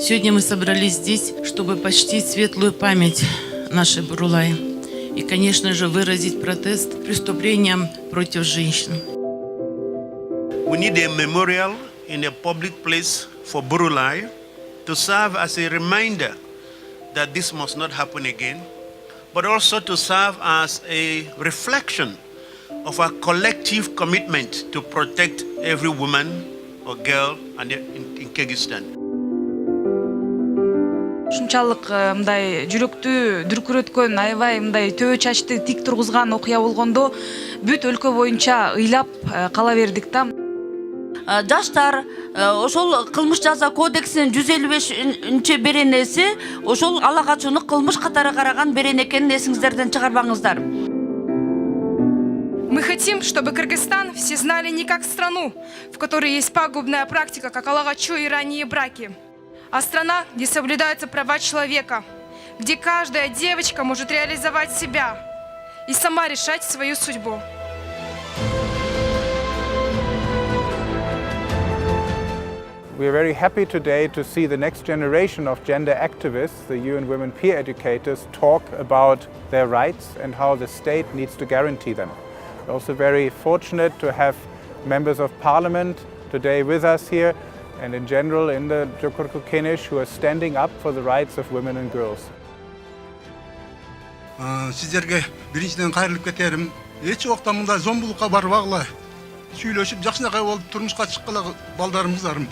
Сегодня мы собрались здесь, чтобы почтить светлую память нашей Бурулай и, конечно же, выразить протест преступлениям против женщин. We need a memorial in a public place for Burulai to serve as a reminder that this must not happen again, but also to serve as a reflection of our collective commitment to protect every woman or girl in Kyrgyzstan. Ушунчалык мындай жүрөктү дүркүрөткөн, аябай мындай төбө чачты тик тургузган окуя болгондо бүт өлкө боюнча ыйлап кала бердик да. Жаштар ошол кылмыш жаза кодексинин 155 беренеси ошол ала качууну кылмыш катары караган берене экенин эсиңиздерден чыгарбаңыздар. Мы хотим, чтобы Кыргызстан все знали не как страну, в которой есть пагубная практика, как алагачу и ранние браки, а страна, где соблюдаются права человека, где каждая девочка может реализовать себя и сама решать свою судьбу. We are very happy today to see the next generation of gender activists, the UN Women peer educators, talk about their rights and how the state needs to guarantee them. We're also very fortunate to have members of parliament today with us here and in general in the Jokurku Kenish who are standing up for the rights of women and girls. Сиздерге биринчиден кайрылып кетерим. Эч убакта мындай зомбулукка барбагыла. Сүйлөшүп, жакшынакай болуп турмушка чыккыла балдарымыздарым.